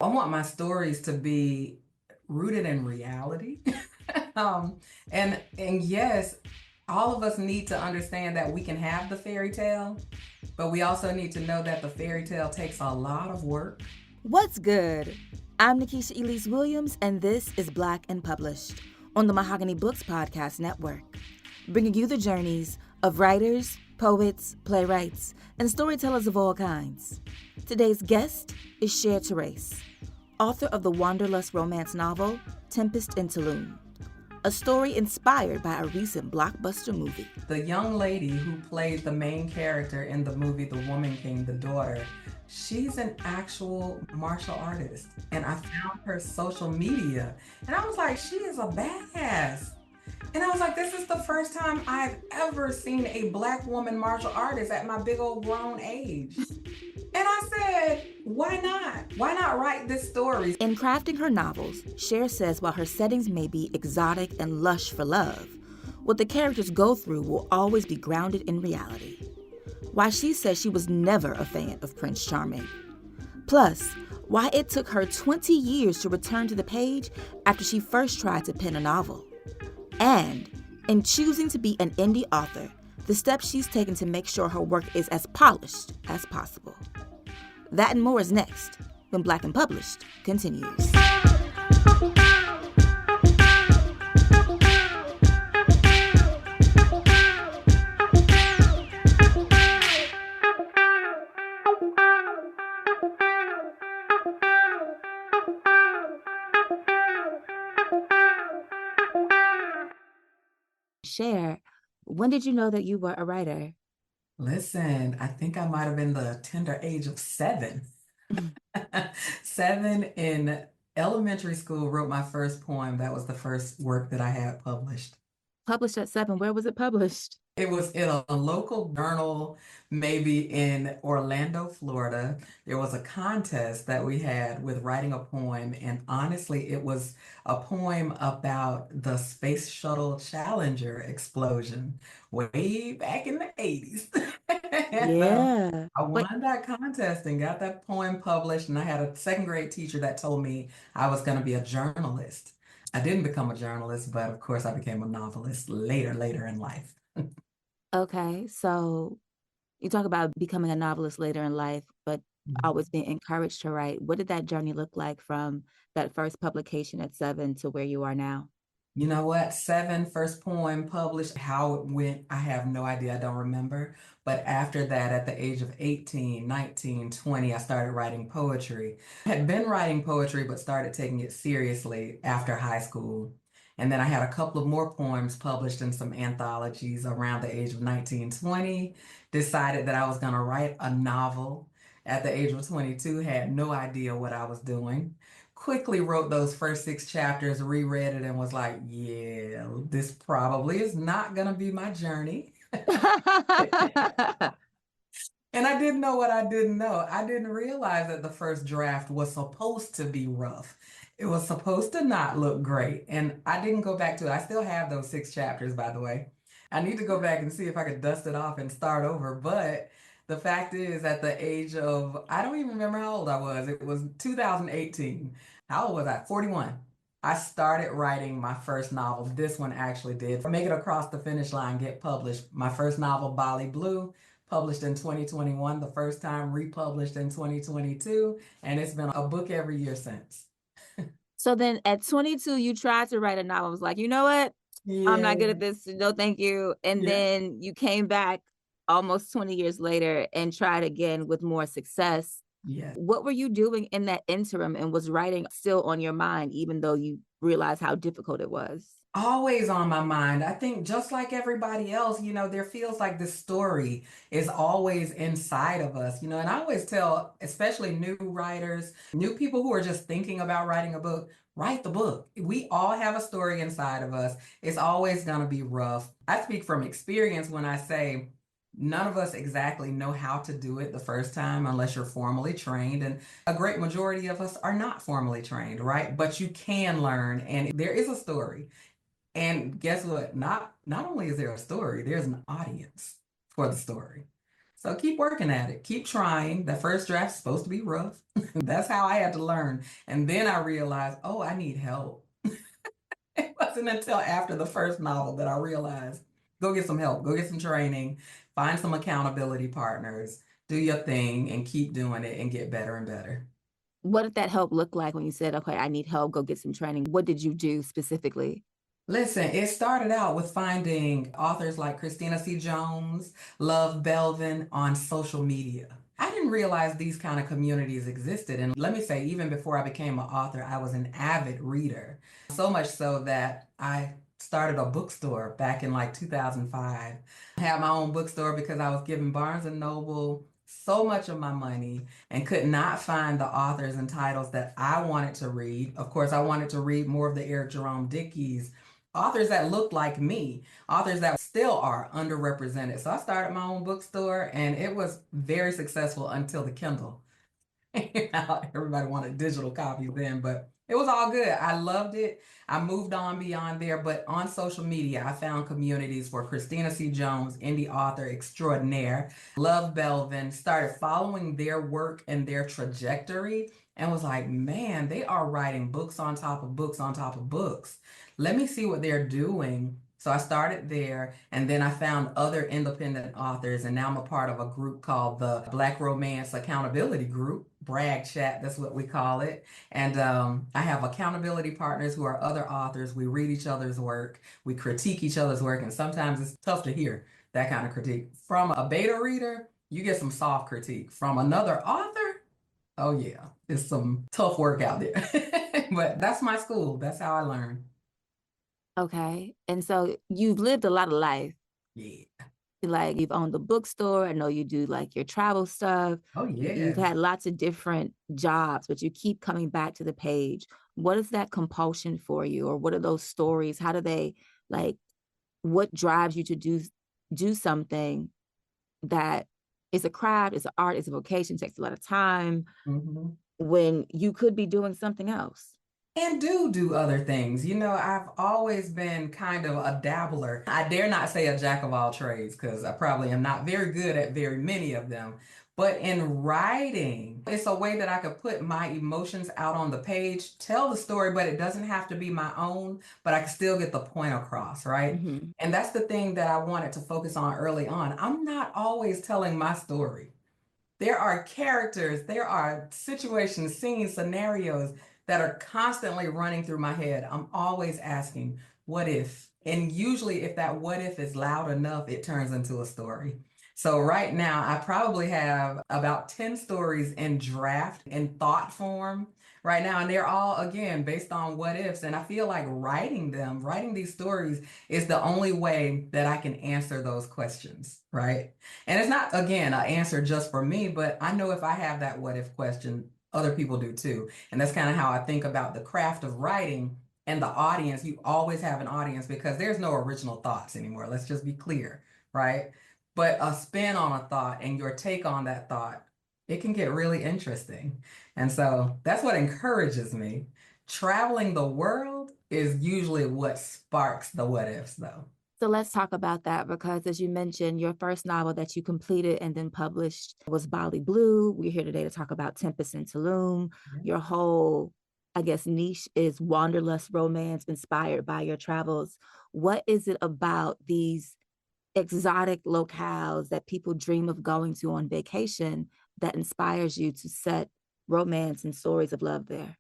I want my stories to be rooted in reality. Um, and yes, all of us need to understand that we can have the fairy tale, but we also need to know that the fairy tale takes a lot of work. What's good? I'm Nikisha Elise Williams, and this is Black and Published on the Mahogany Books Podcast Network, bringing you the journeys of writers, poets, playwrights, and storytellers of all kinds. Today's guest is Cher Terais, author of the wanderlust romance novel Tempest in Tulum, a story inspired by a recent blockbuster movie. The young lady who played the main character in the movie The Woman King, the daughter, she's an actual martial artist. And I found her social media and I was like, she is a badass. And I was like, this is the first time I've ever seen a Black woman martial artist at my big old grown age. And I said, why not? Why not write this story? In crafting her novels, Cher says while her settings may be exotic and lush for love, what the characters go through will always be grounded in reality. Why she says she was never a fan of Prince Charming. Plus, why it took her 20 years to return to the page after she first tried to pen a novel. And in choosing to be an indie author, the steps she's taken to make sure her work is as polished as possible. That and more is next, when Black and Published continues. Cher, when did you know that you were a writer? Listen, I think I might have been the tender age of 7. 7 in elementary school, wrote my first poem. That was the first work that I had published. Published at 7, where was it published? It was in a local journal, maybe in Orlando, Florida. There was a contest that we had with writing a poem, and honestly, it was a poem about the Space Shuttle Challenger explosion way back in the 80s. And Yeah. I Wait, won that contest and got that poem published, and I had a second grade teacher that told me I was going to be a journalist. I didn't become a journalist, but of course I became a novelist later in life. okay, so you talk about becoming a novelist later in life, but always being encouraged to write. What did that journey look like from that first publication at 7 to where you are now? You know what? 7, first poem published. How it went, I have no idea. I don't remember. But after that, at the age of 18, 19, 20, I started writing poetry. I had been writing poetry, but started taking it seriously after high school. And then I had a couple of more poems published in some anthologies around the age of 19, 20. Decided that I was going to write a novel at the age of 22, had no idea what I was doing. Quickly wrote those first 6 chapters, reread it, and was like, yeah, this probably is not going to be my journey. And I didn't know what I didn't know. I didn't realize that the first draft was supposed to be rough. It was supposed to not look great. And I didn't go back to it. I still have those 6 chapters, by the way. I need to go back and see if I could dust it off and start over. But the fact is, at the age of, I don't even remember how old I was. It was 2018. How old was I? 41. I started writing my first novel. This one actually did make it across the finish line, get published. My first novel, Bali Blue, published in 2021, the first time republished in 2022, and it's been a book every year since. So then at 22, you tried to write a novel. I was like, you know what? I'm not Yeah, good at this. No, thank you. And yeah, then you came back almost 20 years later and tried again with more success. yeah. What were you doing in that interim, and was writing still on your mind, even though you realized how difficult it was? Always on my mind. I think just like everybody else, there feels like this story is always inside of us, and I always tell, especially new writers, new people who are just thinking about writing a book, write the book. We all have a story inside of us. It's always going to be rough. I speak from experience when I say none of us exactly know how to do it the first time unless you're formally trained. And a great majority of us are not formally trained, right? But you can learn, and there is a story. And guess what? Not only is there a story, there's an audience for the story. So keep working at it. Keep trying. The first draft's supposed to be rough. That's how I had to learn. And then I realized, oh, I need help. It wasn't until after the first novel that I realized, go get some help, go get some training, find some accountability partners, do your thing, and keep doing it and get better and better. What did that help look like when you said, okay, I need help, go get some training? What did you do specifically? Listen, it started out with finding authors like Christina C. Jones, Love Belvin on social media. I didn't realize these kind of communities existed. And let me say, even before I became an author, I was an avid reader. So much so that I started a bookstore back in like 2005. I had my own bookstore because I was giving Barnes and Noble so much of my money and could not find the authors and titles that I wanted to read. Of course, I wanted to read more of the Eric Jerome Dickeys, authors that looked like me, authors that still are underrepresented. So I started my own bookstore and it was very successful until the Kindle. Everybody wanted digital copies then, but it was all good. I loved it. I moved on beyond there, but on social media, I found communities for Christina C. Jones, indie author extraordinaire, Love Belvin, started following their work and their trajectory and was like, man, they are writing books on top of books on top of books. Let me see what they're doing. So I started there, and then I found other independent authors, and now I'm a part of a group called the Black Romance Accountability Group, Brag Chat, that's what we call it. And I have accountability partners who are other authors. We read each other's work, we critique each other's work, and sometimes it's tough to hear that kind of critique. From a beta reader, you get some soft critique. From another author, oh yeah, it's some tough work out there. But that's my school. That's how I learn. Okay. And so you've lived a lot of life. Yeah. Like you've owned the bookstore. I know you do like your travel stuff. Oh You've yes. had lots of different jobs, but you keep coming back to the page. What is that compulsion for you? Or what are those stories? How do they like what drives you to do something that is a craft, is an art, is a vocation, takes a lot of time Mhm. when you could be doing something else? And do other things. I've always been kind of a dabbler. I dare not say a jack of all trades because I probably am not very good at very many of them. But in writing, it's a way that I could put my emotions out on the page, tell the story, but it doesn't have to be my own, but I can still get the point across, right? Mm-hmm. And that's the thing that I wanted to focus on early on. I'm not always telling my story. There are characters, there are situations, scenes, scenarios that are constantly running through my head. I'm always asking, what if? And usually, if that what if is loud enough, it turns into a story. So, right now, I probably have about 10 stories in draft, in thought form right now. And they're all, again, based on what ifs. And I feel like writing these stories is the only way that I can answer those questions, right? And it's not, again, an answer just for me, but I know if I have that what if question, other people do too. And that's kind of how I think about the craft of writing and the audience. You always have an audience because there's no original thoughts anymore. Let's just be clear, right? But a spin on a thought and your take on that thought, it can get really interesting. And so that's what encourages me. Traveling the world is usually what sparks the what ifs, though. So let's talk about that because, as you mentioned, your first novel that you completed and then published was Bali Blue. We're here today to talk about Tempest in Tulum. Your whole, I guess, niche is wanderlust romance inspired by your travels. What is it about these exotic locales that people dream of going to on vacation that inspires you to set romance and stories of love there?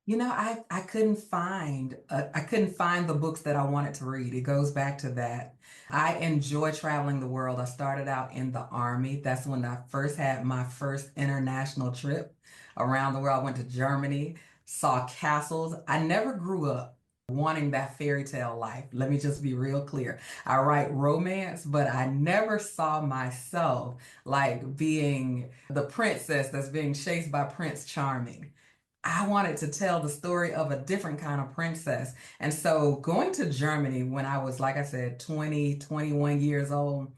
I couldn't find the books that I wanted to read. It goes back to that. I enjoy traveling the world. I started out in the Army. That's when I first had my first international trip around the world. I went to Germany, saw castles. I never grew up wanting that fairy tale life. Let me just be real clear. I write romance, but I never saw myself like being the princess that's being chased by Prince Charming. I wanted to tell the story of a different kind of princess. And so going to Germany when I was, like I said, 20, 21 years old,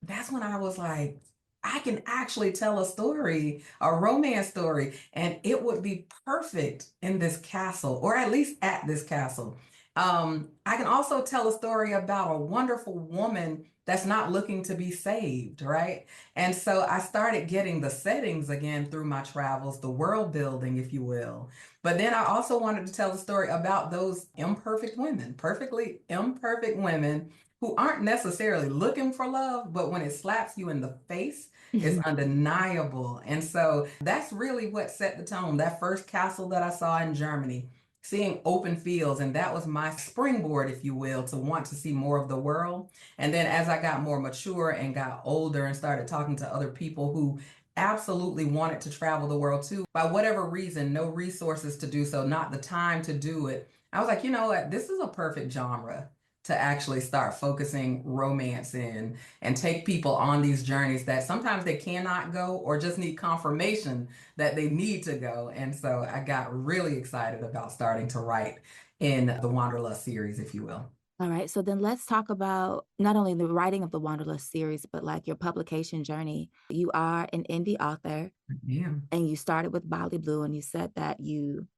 that's when I was like, I can actually tell a story, a romance story, and it would be perfect in this castle, or at least at this castle. I can also tell a story about a wonderful woman that's not looking to be saved, right? And so I started getting the settings again through my travels, the world building, if you will. But then I also wanted to tell the story about those imperfect women, perfectly imperfect women who aren't necessarily looking for love, but when it slaps you in the face, it's undeniable. And so that's really what set the tone. That first castle that I saw in Germany, seeing open fields, and that was my springboard, if you will, to want to see more of the world. And then as I got more mature and got older and started talking to other people who absolutely wanted to travel the world too, by whatever reason, no resources to do so, not the time to do it, I was like, you know what, this is a perfect genre to actually start focusing romance in and take people on these journeys that sometimes they cannot go or just need confirmation that they need to go. And so I got really excited about starting to write in the Wanderlust series, if you will. All right. So then let's talk about not only the writing of the Wanderlust series, but like your publication journey. You are an indie author Yeah. and you started with Bali Blue and you said that you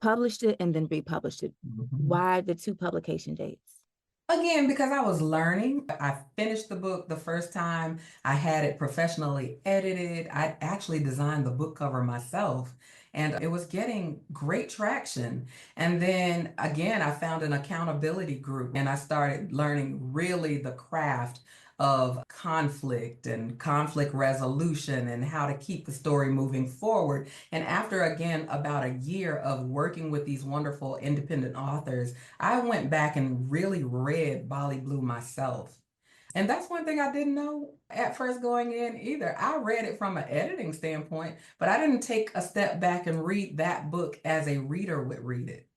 published it and then republished it. Mhm. Why the two publication dates? Again, because I was learning, I finished the book the first time. I had it professionally edited. I actually designed the book cover myself, and it was getting great traction. And then again, I found an accountability group and I started learning really the craft of conflict and conflict resolution and how to keep the story moving forward. And after again about a year of working with these wonderful independent authors, I went back and really read Bolly Blue myself. And that's one thing I didn't know at first going in either. I read it from an editing standpoint, but I didn't take a step back and read that book as a reader would read it.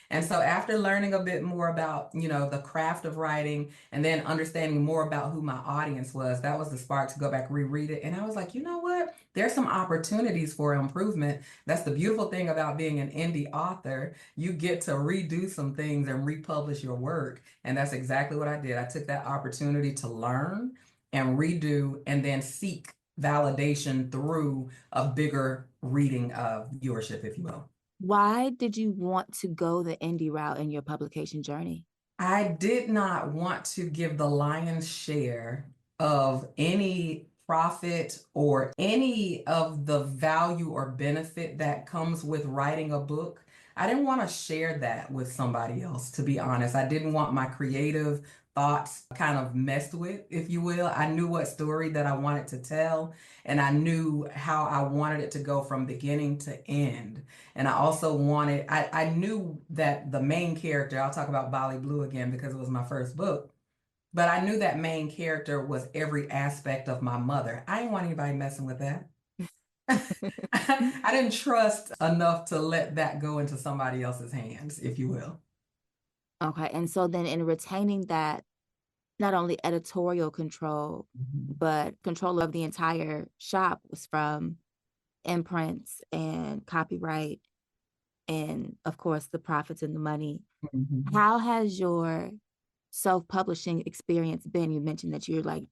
And so after learning a bit more about, the craft of writing and then understanding more about who my audience was, that was the spark to go back reread it. And I was like, you know what? There's some opportunities for improvement. That's the beautiful thing about being an indie author. You get to redo some things and republish your work. And that's exactly what I did. I took that opportunity to learn and redo and then seek validation through a bigger reading of viewership, if you will. Why did you want to go the indie route in your publication journey? I did not want to give the lion's share of any profit or any of the value or benefit that comes with writing a book. I didn't want to share that with somebody else, to be honest. I didn't want my creative thoughts kind of messed with, if you will. I knew what story that I wanted to tell, and I knew how I wanted it to go from beginning to end. And I also I knew that the main character, I'll talk about Bolly Blue again because it was my first book, but I knew that main character was every aspect of my mother. I didn't want anybody messing with that. I didn't trust enough to let that go into somebody else's hands, if you will. Okay. And so then in retaining that, not only editorial control, Mhm. but control of the entire shop was from imprints and copyright and of course the profits and the money. Mhm. How has your self-publishing experience been? You mentioned that you're like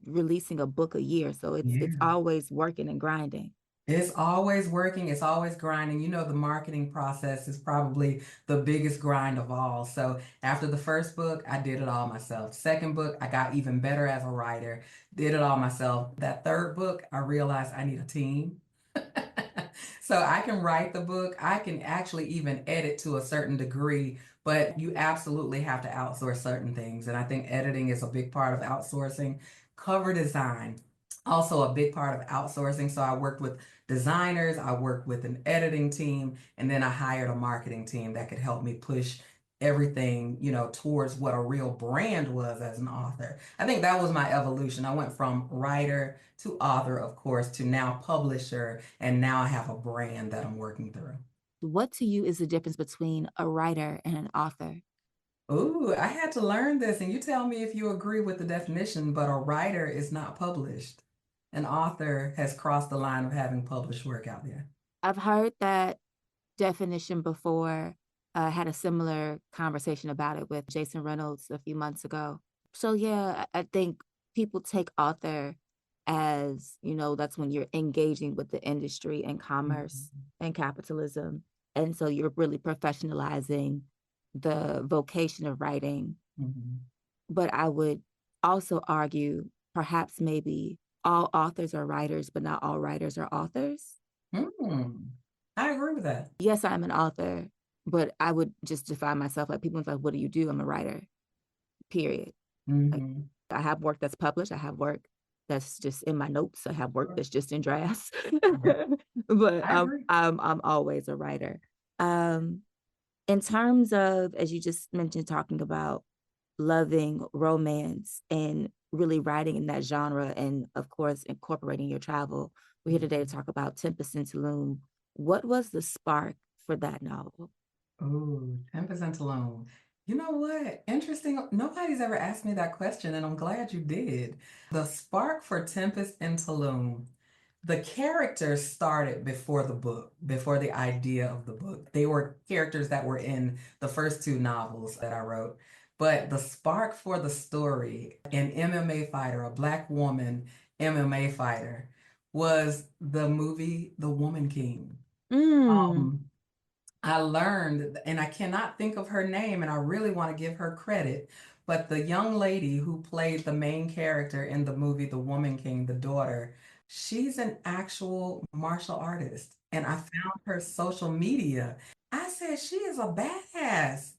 releasing a book a year, so it's Yeah. always working and grinding. It's always working, it's always grinding. The marketing process is probably the biggest grind of all. So after the first book, I did it all myself. Second book, I got even better as a writer, did it all myself. That third book, I realized I need a team. So I can write the book, I can actually even edit to a certain degree, but you absolutely have to outsource certain things. And I think editing is a big part of outsourcing. Cover design, also a big part of outsourcing. So I worked with designers, I worked with an editing team, and then I hired a marketing team that could help me push everything, towards what a real brand was as an author. I think that was my evolution. I went from writer to author, of course, to now publisher, and now I have a brand that I'm working through. What to you is the difference between a writer and an author? Ooh, I had to learn this, and you tell me if you agree with the definition, but a writer is not published. An author has crossed the line of having published work out there. I've heard that definition before. Had a similar conversation about it with Jason Reynolds a few months ago. So yeah, I think people take author as, that's when you're engaging with the industry and commerce Mhm. and capitalism. And so you're really professionalizing the vocation of writing. Mhm. But I would also argue perhaps maybe all authors are writers, but not all writers are authors. Hmm. I agree with that. Yes, I'm an author, but I would just define myself like people like, what do you do? I'm a writer, period. Like Hmm. I have work that's published, I have work that's just in my notes, I have work that's just in drafts. Yeah, But I agree. I'm always a writer. Um, in terms of, as you just mentioned, talking about loving romance and really writing in that genre, and of course, incorporating your travel, we're here today to talk about Tempest in Tulum. What was the spark for that novel? Ooh, 10% alone. You know what? Interesting. Nobody's ever asked me that question, and I'm glad you did. The spark for Tempest in Tulum, the characters started before the book, before the idea of the book. They were characters that were in the first two novels that I wrote. But the spark for the story, an MMA fighter, a Black woman MMA fighter, was the movie The Woman King. Mm. Um, I learned, and I cannot think of her name, and I really want to give her credit, but the young lady who played the main character in the movie The Woman King, the daughter, she's an actual martial artist. And I found her social media. I said, she is a badass.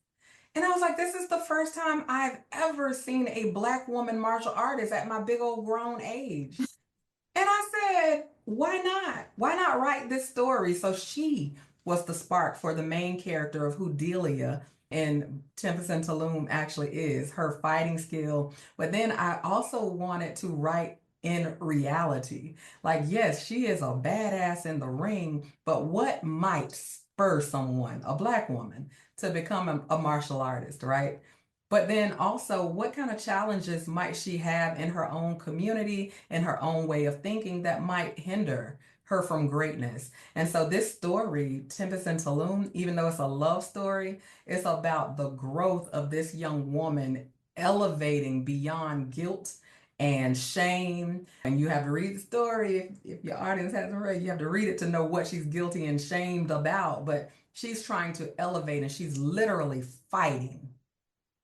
And I was like, this is the first time I've ever seen a Black woman martial artist at my big old grown age. And I said, why not? Why not write this story? So she was the spark for the main character of who Delia in Tempest and Tulum actually is, her fighting skill. But then I also wanted to write in reality. Like, yes, she is a badass in the ring, but what might spur someone, a Black woman, to become a martial artist, right? But then also, what kind of challenges might she have in her own community, in her own way of thinking that might hinder her from greatness? And so, this story, Tempest and Tulum, even though it's a love story, it's about the growth of this young woman elevating beyond guilt and shame. And you have to read the story. If your audience hasn't read, you have to read it to know what she's guilty and shamed about. But she's trying to elevate and she's literally fighting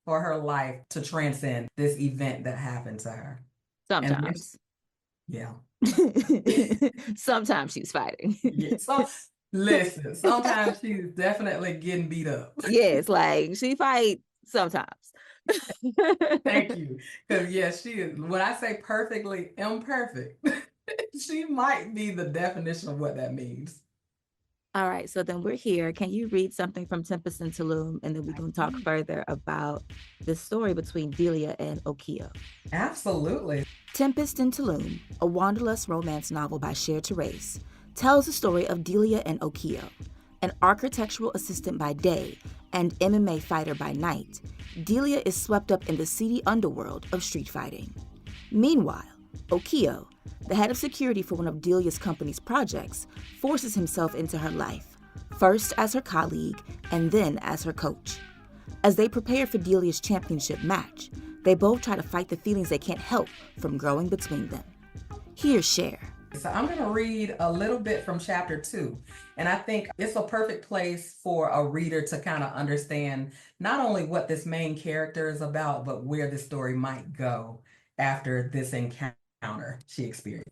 for her life to transcend this event that happened to her. And then, Sometimes. yeah. Sometimes she's fighting. Yeah. So listen, sometimes she's definitely getting beat up. Yes, like she fight sometimes. Thank you. Because yes, she is, when I say perfectly imperfect, she might be the definition of what that means. All right, so then we're here. Can you read something from Tempest and Tulum, and then we can talk further about the story between Delia and Okio? Absolutely. Tempest in Tulum, a wanderlust romance novel by Cher Terais, tells the story of Delia and Okio, an architectural assistant by day and MMA fighter by night. Delia is swept up in the seedy underworld of street fighting. Meanwhile, Okio, the head of security for one of Delia's company's projects, forces himself into her life, first as her colleague and then as her coach. As they prepare for Delia's championship match, they both try to fight the feelings they can't help from growing between them. Here's Cher. So I'm going to read a little bit from chapter 2. And I think it's a perfect place for a reader to kind of understand not only what this main character is about, but where the story might go after this encounter she experienced.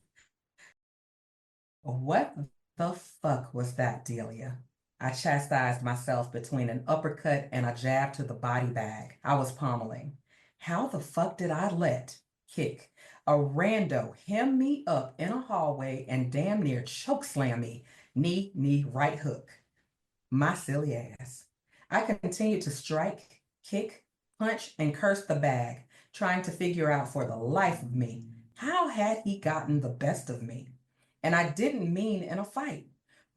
What the fuck was that, Delia? I chastised myself between an uppercut and a jab to the body bag I was pommeling. How the fuck did I let kick a rando hem me up in a hallway and damn near chokeslam me, knee, right hook? My silly ass. I continued to strike, kick, punch, and curse the bag, trying to figure out for the life of me how had he gotten the best of me. And I didn't mean in a fight.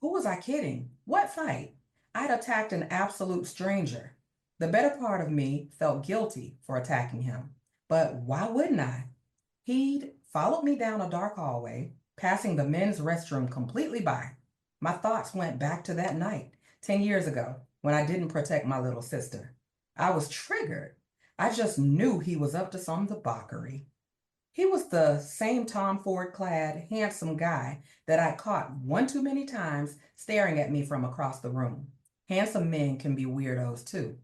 Who was I kidding? What fight? I'd attacked an absolute stranger. The better part of me felt guilty for attacking him. But why wouldn't I? He'd followed me down a dark hallway, passing the men's restroom completely by. My thoughts went back to that night, 10 years ago, when I didn't protect my little sister. I was triggered. I just knew he was up to some debauchery. He was the same Tom Ford clad, handsome guy that I caught one too many times staring at me from across the room. Handsome men can be weirdos too.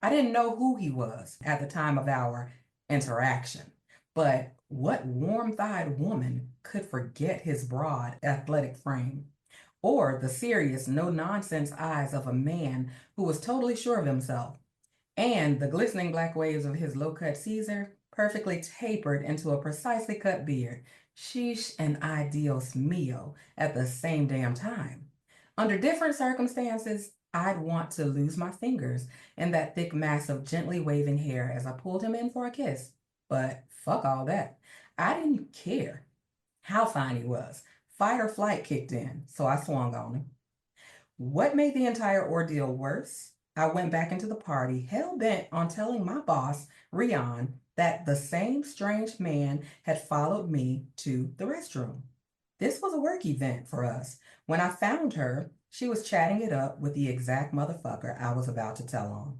I didn't know who he was at the time of our interaction, But what warm-thighed woman could forget his broad, athletic frame? Or the serious, no-nonsense eyes of a man who was totally sure of himself? And the glistening black waves of his low-cut Caesar, perfectly tapered into a precisely cut beard. Sheesh and ay Dios mio at the same damn time. Under different circumstances, I'd want to lose my fingers in that thick mass of gently waving hair as I pulled him in for a kiss. But fuck all that. I didn't care how fine he was. Fight or flight kicked in, so I swung on him. What made the entire ordeal worse? I went back into the party, hell bent on telling my boss, Rion, that the same strange man had followed me to the restroom. This was a work event for us. When I found her, she was chatting it up with the exact motherfucker I was about to tell on.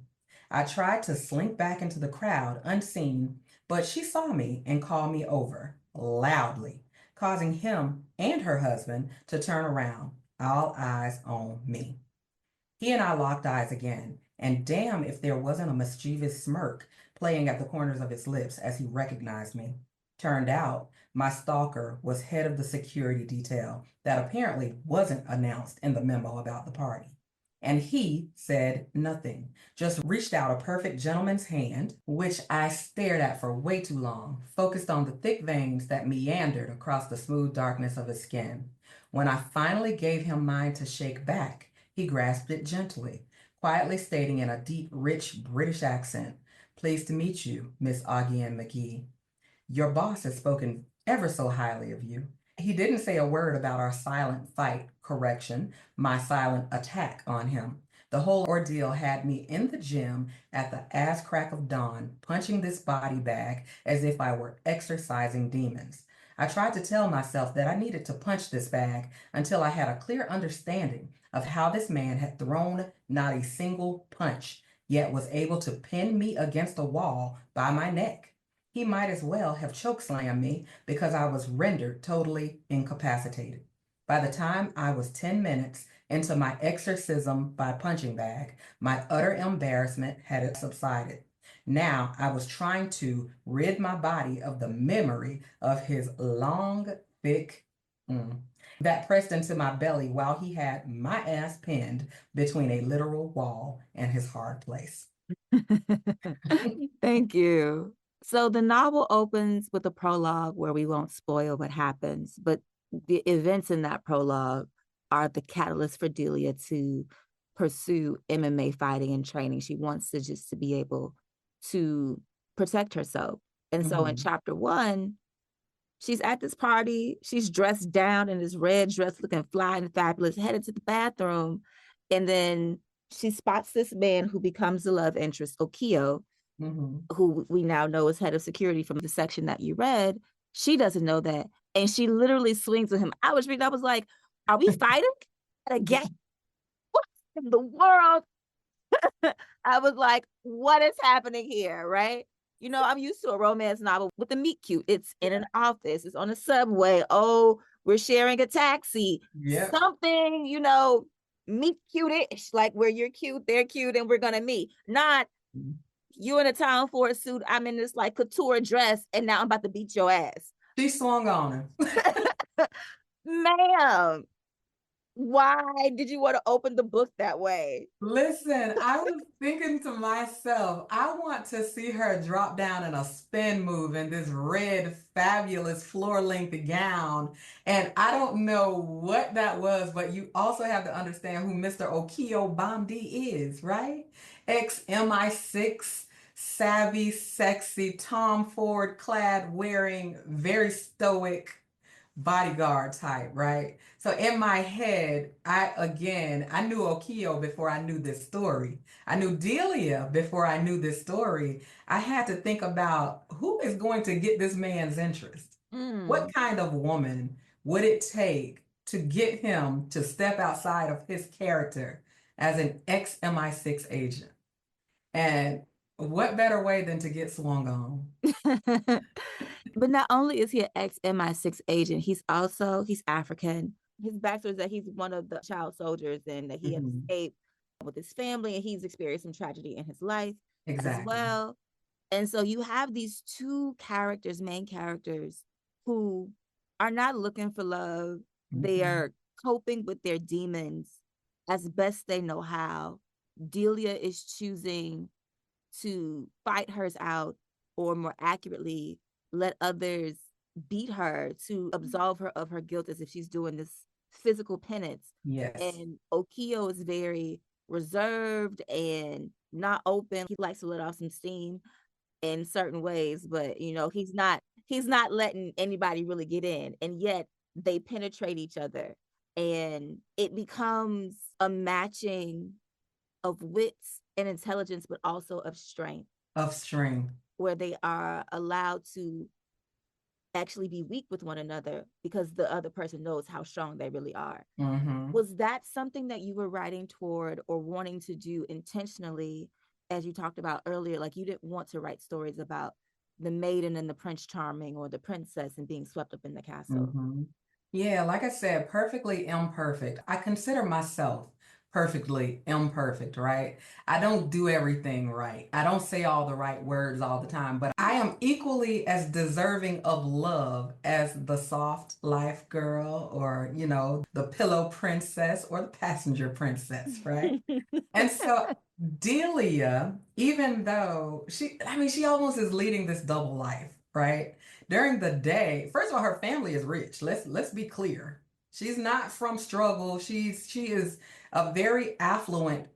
I tried to slink back into the crowd unseen, but she saw me and called me over loudly, causing him and her husband to turn around, all eyes on me. He and I locked eyes again, and damn if there wasn't a mischievous smirk playing at the corners of his lips as he recognized me. Turned out, my stalker was head of the security detail that apparently wasn't announced in the memo about the party. And he said nothing, just reached out a perfect gentleman's hand, which I stared at for way too long, focused on the thick veins that meandered across the smooth darkness of his skin. When I finally gave him mine to shake back, he grasped it gently, quietly stating in a deep, rich British accent, "Pleased to meet you, Miss Augean McGee. Your boss has spoken ever so highly of you." He didn't say a word about our silent fight, correction, my silent attack on him. The whole ordeal had me in the gym at the ass crack of dawn, punching this body bag as if I were exorcising demons. I tried to tell myself that I needed to punch this bag until I had a clear understanding of how this man had thrown not a single punch, yet was able to pin me against a wall by my neck. He might as well have chokeslammed me because I was rendered totally incapacitated. By the time I was 10 minutes into my exorcism by punching bag, my utter embarrassment had subsided. Now I was trying to rid my body of the memory of his long, thick that pressed into my belly while he had my ass pinned between a literal wall and his hard place. Thank you. So the novel opens with a prologue where we won't spoil what happens, but the events in that prologue are the catalyst for Delia to pursue MMA fighting and training. She wants to just to be able to protect herself. And so in Mhm. chapter one, she's at this party. She's dressed down in this red dress, looking fly and fabulous, headed to the bathroom. And then she spots this man who becomes the love interest, Okio, Mhm. who we now know is head of security from the section that you read. She doesn't know that. And she literally swings at him. I was reading, I was like, are we fighting again? What in the world? I was like, what is happening here? Right. You know, I'm used to a romance novel with a meet cute. It's in an office, it's on a subway. Oh, we're sharing a taxi. Yep. Something, you know, meet cute-ish, like where you're cute, they're cute, and we're gonna meet. Not you in a town for a suit, I'm in this like couture dress, and now I'm about to beat your ass. She swung on him. Ma'am, why did you want to open the book that way? Listen, I was thinking to myself, I want to see her drop down in a spin move in this red, fabulous floor length gown. And I don't know what that was, but you also have to understand who Mr. Okio Bamdi is, right? Ex MI6, savvy, sexy, Tom Ford clad, wearing, very stoic bodyguard type, right? So in my head, I knew Okio before I knew this story. I knew Delia before I knew this story. I had to think about who is going to get this man's interest. What kind of woman would it take to get him to step outside of his character as an ex MI6 agent? And what better way than to get swung on? But not only is he an ex MI6 agent, he's African. His backstory is that he's one of the child soldiers and that he Mhm. escaped with his family and he's experienced some tragedy in his life as Exactly. well. And so you have these two characters, main characters, who are not looking for love. They Mhm. are coping with their demons as best they know how. Delia is choosing to fight hers out, or more accurately, let others beat her to absolve her of her guilt as if she's doing this physical penance. Yes. And Okio is very reserved and not open. He likes to let off some steam in certain ways, but he's not letting anybody really get in. And yet they penetrate each other. And it becomes a matching of wits and intelligence, but also of strength, Of string. where they are allowed to actually be weak with one another because the other person knows how strong they really are. Hmm. Was that something that you were writing toward or wanting to do intentionally, as you talked about earlier? Like, you didn't want to write stories about the maiden and the prince charming, or the princess and being swept up in the castle. Hmm. Yeah, like I said, perfectly imperfect. I consider myself perfectly imperfect, right? I don't do everything right. I don't say all the right words all the time, but I am equally as deserving of love as the soft life girl, or, the pillow princess or the passenger princess, right? And so Delia, even though she almost is leading this double life, right? During the day, first of all, her family is rich. Let's be clear. She's not from struggle. She is a very affluent,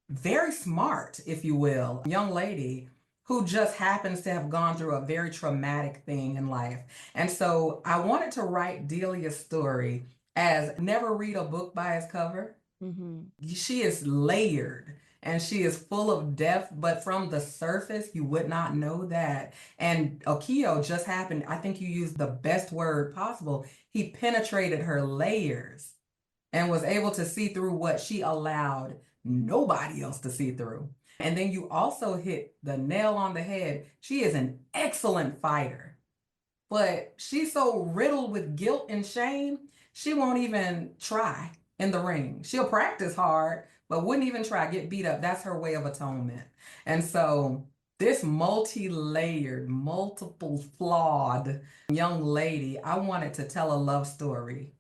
very smart, if you will, young lady who just happens to have gone through a very traumatic thing in life. And so I wanted to write Delia's story as never read a book by its cover. Mm-hmm. She is layered and she is full of depth, but from the surface, you would not know that. And Okio just happened, I think you used the best word possible. He penetrated her layers and was able to see through what she allowed nobody else to see through. And then you also hit the nail on the head. She is an excellent fighter, but she's so riddled with guilt and shame, she won't even try in the ring. She'll practice hard, but wouldn't even try, get beat up. That's her way of atonement. And so this multi-layered, multiple flawed young lady, I wanted to tell a love story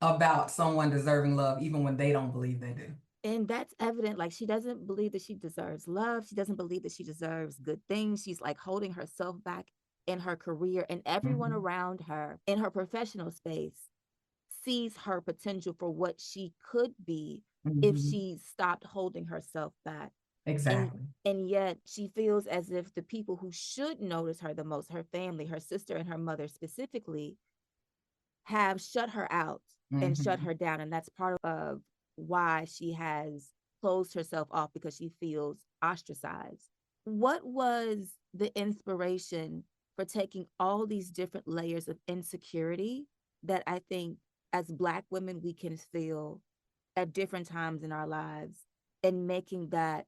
about someone deserving love even when they don't believe they do. And that's evident. Like, she doesn't believe that she deserves love. She doesn't believe that she deserves good things. She's like holding herself back in her career, and everyone Mhm. around her in her professional space sees her potential for what she could be if Mhm. she stopped holding herself back. and Exactly. and yet she feels as if the people who should notice her the most, her family, her sister and her mother specifically, have shut her out and shut Mhm. her down. And that's part of why she has closed herself off, because she feels ostracized. What was the inspiration for taking all these different layers of insecurity that I think as Black women we can feel at different times in our lives, and making that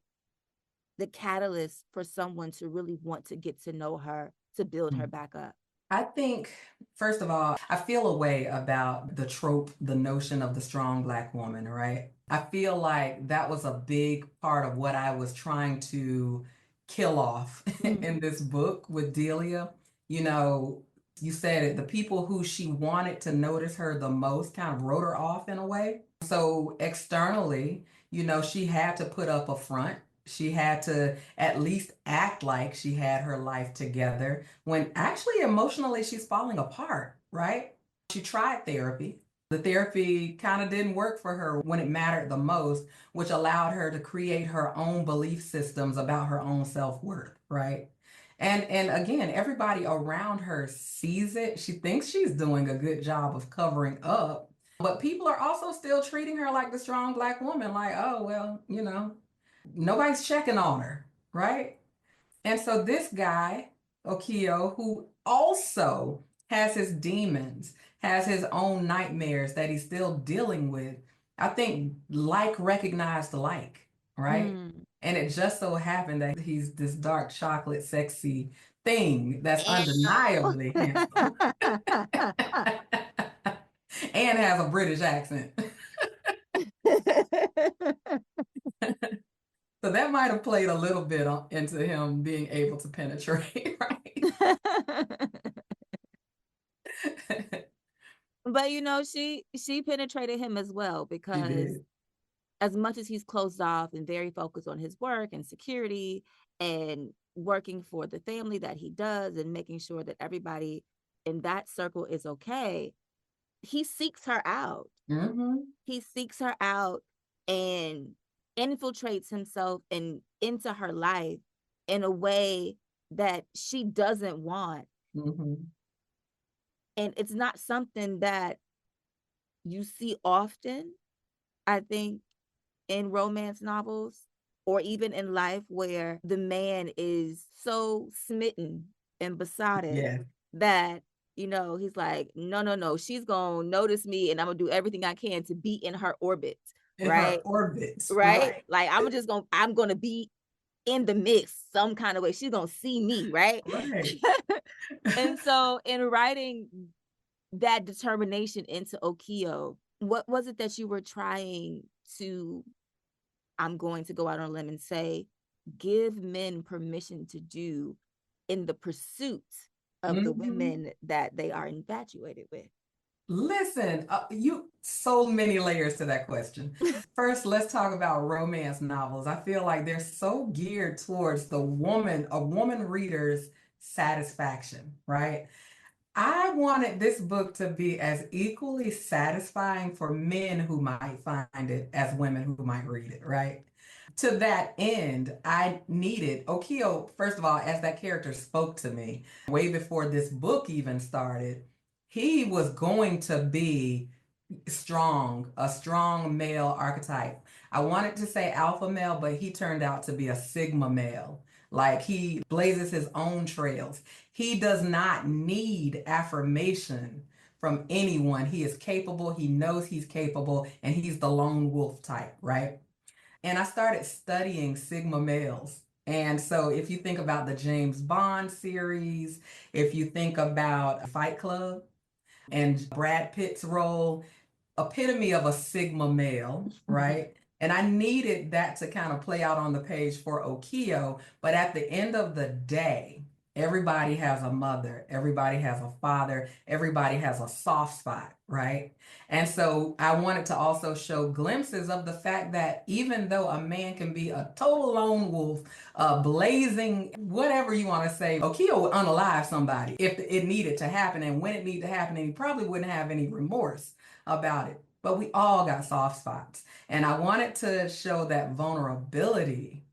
the catalyst for someone to really want to get to know her, to build her back up? I think, first of all, I feel a way about the trope, the notion of the strong Black woman, right? I feel like that was a big part of what I was trying to kill off in this book with Delia. You know, you said it, the people who she wanted to notice her the most kind of wrote her off in a way. So externally, she had to put up a front. She had to at least act like she had her life together when actually emotionally she's falling apart, right? She tried therapy. The therapy kind of didn't work for her when it mattered the most, which allowed her to create her own belief systems about her own self-worth, right? And again, everybody around her sees it. She thinks she's doing a good job of covering up, but people are also still treating her like the strong Black woman, like, oh, well, nobody's checking on her, right? And so this guy, Okio, who also has his demons, has his own nightmares that he's still dealing with, I think like recognized like, right? Mm. And it just so happened that he's this dark chocolate sexy thing that's Ew. undeniably handsome and has a British accent. So that might have played a little bit into him being able to penetrate, right? But she penetrated him as well, She because did. as much as he's closed off and very focused on his work and security and working for the family that he does and making sure that everybody in that circle is okay, he seeks her out. Mm-hmm. He seeks her out and infiltrates himself and into her life in a way that she doesn't want. Mm-hmm. And it's not something that you see often, I think, in romance novels or even in life, where the man is so smitten and besotted Yeah. that he's like, no, no, no, she's gonna notice me and I'm gonna do everything I can to be in her orbit, In her right? orbit, Right, right? like I'm gonna be in the mix some kind of way. She's gonna see me, right? Right. And so in writing that determination into Okio, what was it that you were trying to, I'm going to go out on a limb and say, give men permission to do in the pursuit of the Mm-hmm. women that they are infatuated with? Listen, you so many layers to that question. First, let's talk about romance novels. I feel like they're so geared towards the woman, a woman reader's satisfaction, right? I wanted this book to be as equally satisfying for men who might find it as women who might read it, right? To that end, I needed Okio, first of all, as that character spoke to me way before this book even started. He was going to be strong, a strong male archetype. I wanted to say alpha male, but he turned out to be a sigma male. Like he blazes his own trails. He does not need affirmation from anyone. He is capable, he knows he's capable, and he's the lone wolf type, right? And I started studying sigma males. And so if you think about the James Bond series, if you think about Fight Club and Brad Pitt's role, epitome of a sigma male, right? And I needed that to kind of play out on the page for Okio. But at the end of the day, everybody has a mother, everybody has a father, everybody has a soft spot, right? And so I wanted to also show glimpses of the fact that even though a man can be a total lone wolf, blazing, whatever you want to say, Okio would unalive somebody if it needed to happen and when it needed to happen, and he probably wouldn't have any remorse about it. But we all got soft spots. And I wanted to show that vulnerability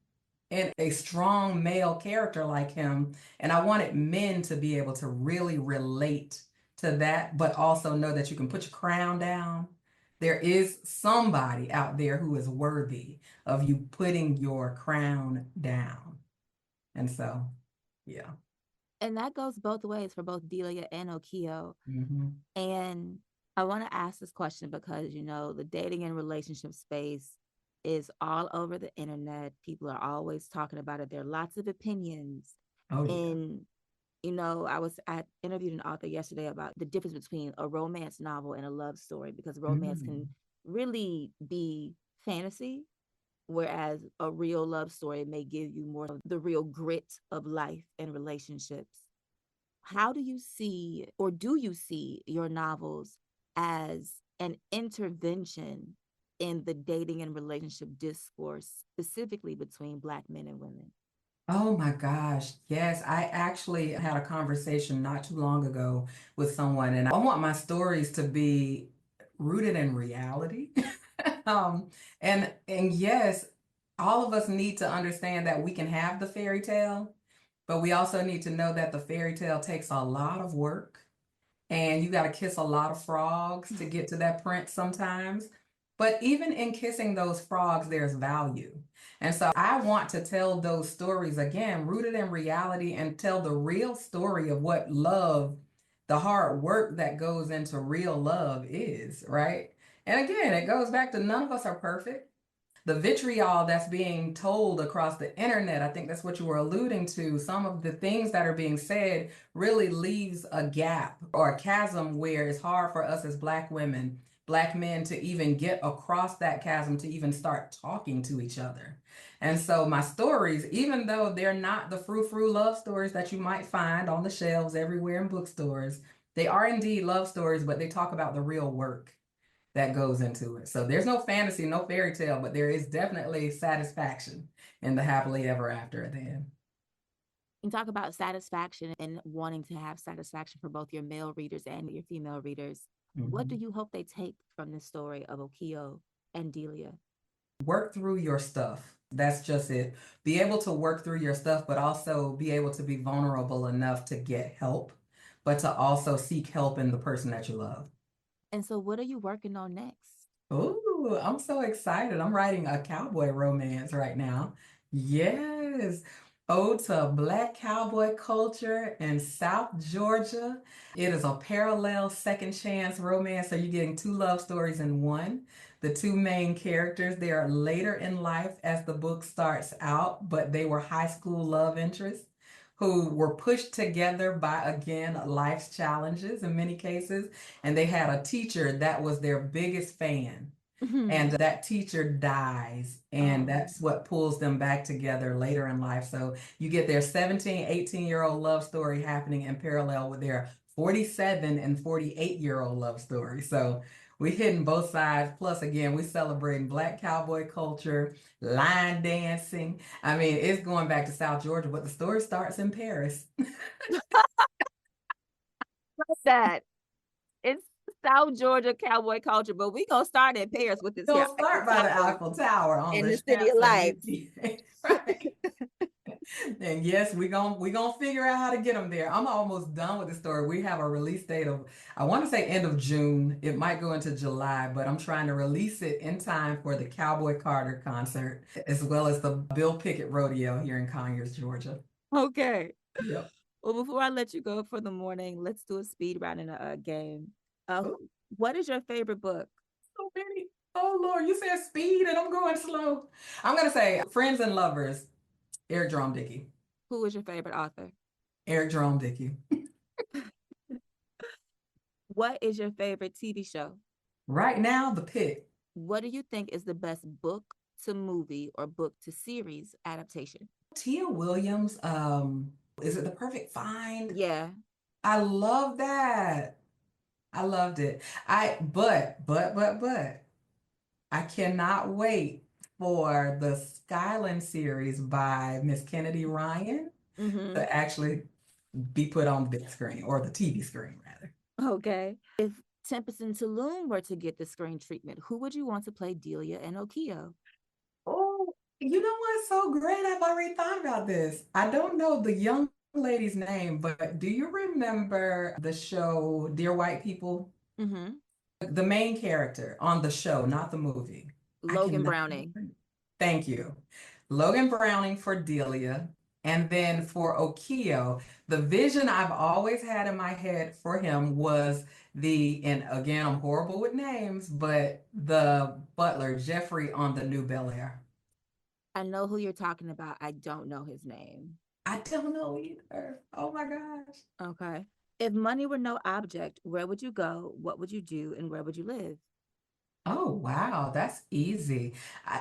in a strong male character like him. And I wanted men to be able to really relate to that, but also know that you can put your crown down. There is somebody out there who is worthy of you putting your crown down. And so, yeah. And that goes both ways for both Delia and Okio. Mm-hmm. And I want to ask this question because, the dating and relationship space is all over the internet. People are always talking about it. There are lots of opinions. Oh, yeah. And, I interviewed an author yesterday about the difference between a romance novel and a love story, because romance can Mm. really be fantasy, whereas a real love story may give you more of the real grit of life and relationships. How do you see, or do you see, your novels as an intervention in the dating and relationship discourse, specifically between Black men and women? Oh my gosh. Yes, I actually had a conversation not too long ago with someone, and I want my stories to be rooted in reality. Um, and yes, all of us need to understand that we can have the fairy tale, but we also need to know that the fairy tale takes a lot of work and you got to kiss a lot of frogs to get to that prince sometimes. But even in kissing those frogs, there's value. And so I want to tell those stories again, rooted in reality, and tell the real story of what love, the hard work that goes into real love is, right? And again, it goes back to none of us are perfect. The vitriol that's being told across the internet, I think that's what you were alluding to. Some of the things that are being said really leaves a gap or a chasm where it's hard for us as Black women Black men to even get across that chasm to even start talking to each other. And so my stories, even though they're not the frou-frou love stories that you might find on the shelves everywhere in bookstores, they are indeed love stories, but they talk about the real work that goes into it. So there's no fantasy, no fairy tale, but there is definitely satisfaction in the happily ever after at the end. You talk about satisfaction and wanting to have satisfaction for both your male readers and your female readers. What do Mhm. you hope they take from this story of Okio and Delia? Work through your stuff. That's just it. Be able to work through your stuff, but also be able to be vulnerable enough to get help, but to also seek help in the person that you love. And so, what are you working on next? Ooh, I'm so excited. I'm writing a cowboy romance right now. Yes. Ode to Black cowboy culture in South Georgia. It is a parallel second chance romance. So you're getting two love stories in one. The two main characters, they are later in life as the book starts out, but they were high school love interests who were pushed together by, again, life's challenges in many cases. And they had a teacher that was their biggest fan. And that teacher dies, and Oh, that's what pulls them back together later in life. So you get their 17, 18-year-old love story happening in parallel with their 47 and 48-year-old love story. So we hitting both sides. Plus, again, we celebrating Black cowboy culture, line dancing. I mean, it's going back to South Georgia, but the story starts in Paris. that it's South Georgia cowboy culture, but we gonna start in Paris with this here We'll Eiffel start by the Tower Eiffel Tower on in the the City of Lights. Champs-Élysées. Right. And yes, we gonna figure out how to get them there. I'm almost done with the story. We have a release date of, I want to say end of June. It might go into July, but I'm trying to release it in time for the Cowboy Carter concert, as well as the Bill Pickett Rodeo here in Conyers, Georgia. Okay. Yep. Well, before I let you go for the morning, let's do a speed round in a game. Uh, Oh, what is your favorite book? so many. Oh Lord, you said speed and I'm going slow. I'm gonna say Friends and Lovers, Eric Jerome Dickey. Who is your favorite author? Eric Jerome Dickey. What is your favorite TV show? Right now, The Pit. What do you think is the best book to movie or book to series adaptation? Tia Williams, is it The Perfect Find? Yeah. I love that. I loved it. But I cannot wait for the Skyland series by Miss Kennedy Ryan Mm-hmm. to actually be put on the big screen or the TV screen rather. Okay. If Tempest and Tulum were to get the screen treatment, who would you want to play Delia and Okio? Oh, you know what's so great? I've already thought about this. I don't know the young lady's name, but do you remember the show Dear White People? Mm-hmm. The main character on the show, not the movie. I Logan cannot. Browning. Thank you. Logan Browning for Delia. And then for Okio, the vision I've always had in my head for him was and again, I'm horrible with names, but the butler, Jeffrey on the New Bel-Air. I know who you're talking about. I don't know his name. I don't know either. Oh my gosh. Okay. If money were no object, where would you go? What would you do? And where would you live? Oh, wow, that's easy.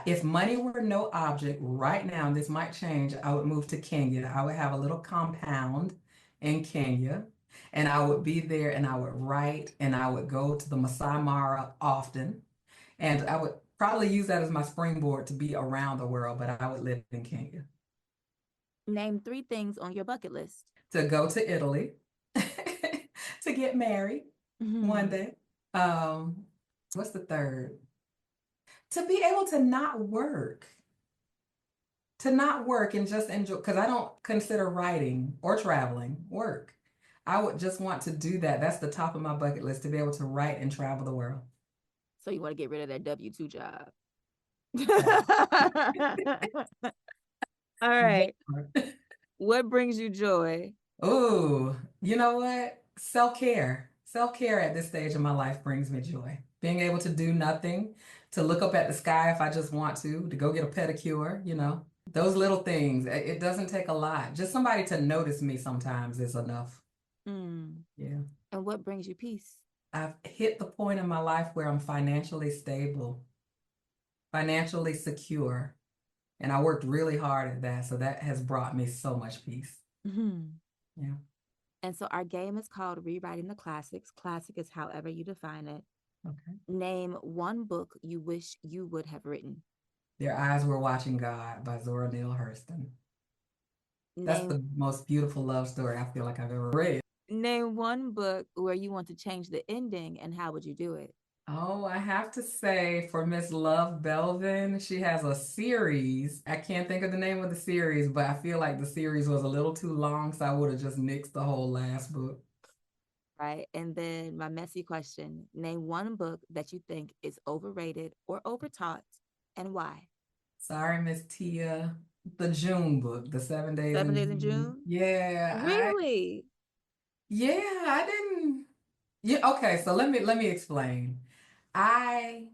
If money were no object right now, and this might change, I would move to Kenya. I would have a little compound in Kenya, and I would be there and I would write and I would go to the Masai Mara often. And I would probably use that as my springboard to be around the world, but I would live in Kenya. Name three things on your bucket list. To go to Italy, to get married one Mhm. day. Um, what's the third? To be able to not work and just enjoy, because I don't consider writing or traveling work. I would just want to do that. That's the top of my bucket list to be able to write and travel the world. So you want to get rid of that W-2 job. That All that right. part. What brings you joy? Ooh, you know what? Self-care. Self-care at this stage of my life brings me joy. Being able to do nothing, to look up at the sky if I just want to go get a pedicure, those little things. It doesn't take a lot. Just somebody to notice me sometimes is enough. Mm. Yeah. And what brings you peace? I've hit the point in my life where I'm financially stable, financially secure, and I worked really hard at that. So that has brought me so much peace. Mhm. Yeah. And so our game is called Rewriting the Classics. Classic is however you define it. Okay. Name one book you wish you would have written. Their Eyes Were Watching God by Zora Neale Hurston. That's Name the most beautiful love story I feel like I've ever read. name one book where you want to change the ending, and how would you do it? Oh, I have to say for Miss Love Belvin, she has a series. I can't think of the name of the series, but I feel like the series was a little too long, so I would have just nixed the whole last book. Right. And then my messy question, name one book that you think is overrated or overtaught, and why? Sorry, Miss Tia. The June book, the 7 Days Seven in Days in June. June? Yeah, Really? I didn't. Yeah, okay, so let me explain. I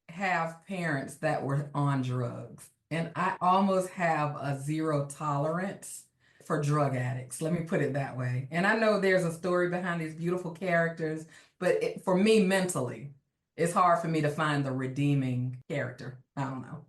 have parents that were on drugs, and I almost have a zero tolerance for drug addicts. Let me put it that way. And I know there's a story behind these beautiful characters, but for me mentally, it's hard for me to find the redeeming character. I don't know.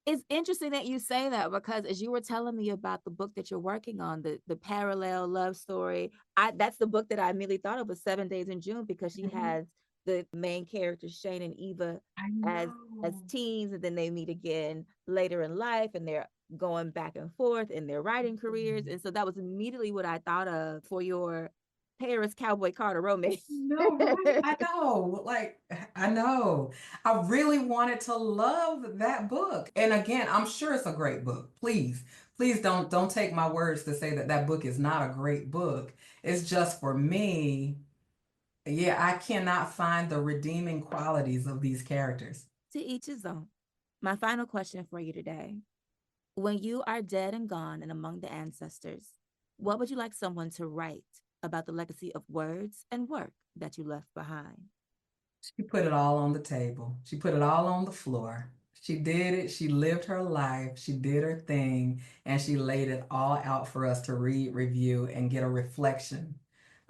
It's interesting that you say that because as you were telling me about the book that you're working on, the parallel love story, that's the book that I immediately thought of was 7 Days in June because she Mhm. has the main characters Shane and Eva I as know. teens, and then they meet again later in life, and they're going back and forth in their writing careers. And so that was immediately what I thought of for your Paris Cowboy Carter romance. No, right? I know. Like, I know. I really wanted to love that book. And again, I'm sure it's a great book. Please don't take my words to say that that book is not a great book. It's just for me, yeah, I cannot find the redeeming qualities of these characters. To each his own. My final question for you today. When you are dead and gone and among the ancestors, what would you like someone to write about the legacy of words and work that you left behind? She put it all on the table. She put it all on the floor. She did it. She lived her life. She did her thing, and she laid it all out for us to read, review, and get a reflection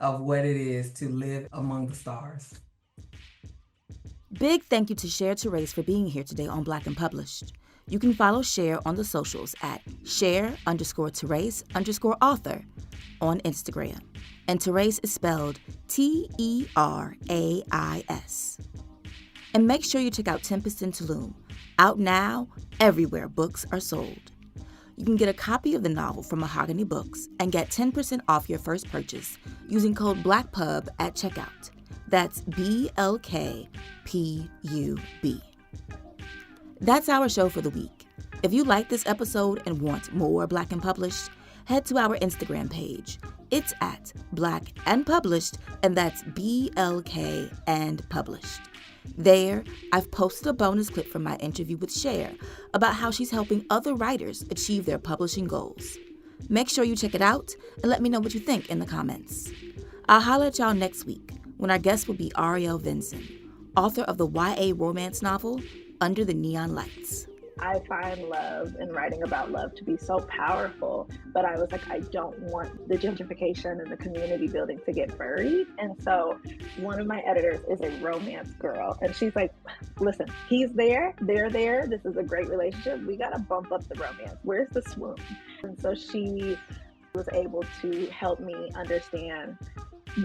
of what it is to live among the stars. Big thank you to Cher Terais for being here today on Black and Published. You can follow Cher on the socials at Cher_Terais_author on Instagram. And Terais is spelled Terais. And make sure you check out Tempest in Tulum, out now everywhere books are sold. You can get a copy of the novel from Mahogany Books and get 10% off your first purchase using code BLACKPUB at checkout. That's BLKPUB. That's our show for the week. If you like this episode and want more Black and Published, head to our Instagram page. It's at Black and Published, and that's BLK and Published. There, I've posted a bonus clip from my interview with Cher about how she's helping other writers achieve their publishing goals. Make sure you check it out and let me know what you think in the comments. I'll holler at y'all next week when our guest will be Ariel Vinson, author of the YA romance novel Under the Neon Lights. I find love and writing about love to be so powerful, but I was like, I don't want the gentrification and the community building to get buried. And so one of my editors is a romance girl, and she's like, listen, he's there, they're there, this is a great relationship, we gotta bump up the romance, where's the swoon? And so she was able to help me understand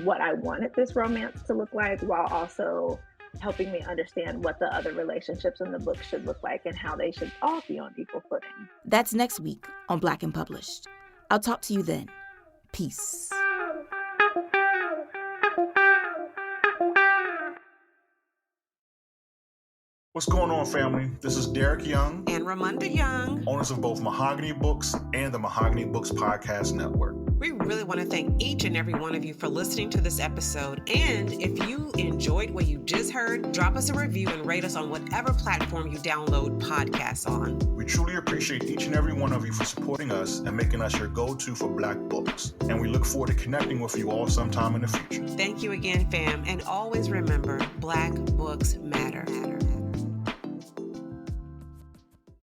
what I wanted this romance to look like, while also helping me understand what the other relationships in the book should look like and how they should all be on equal footing. That's next week on Black and Published. I'll talk to you then. Peace. What's going on, family? This is Derek Young and Ramonda Young, owners of both Mahogany Books and the Mahogany Books Podcast Network. We really want to thank each and every one of you for listening to this episode. And if you enjoyed what you just heard, drop us a review and rate us on whatever platform you download podcasts on. We truly appreciate each and every one of you for supporting us and making us your go-to for Black books. And we look forward to connecting with you all sometime in the future. Thank you again, fam. And always remember, Black books matter.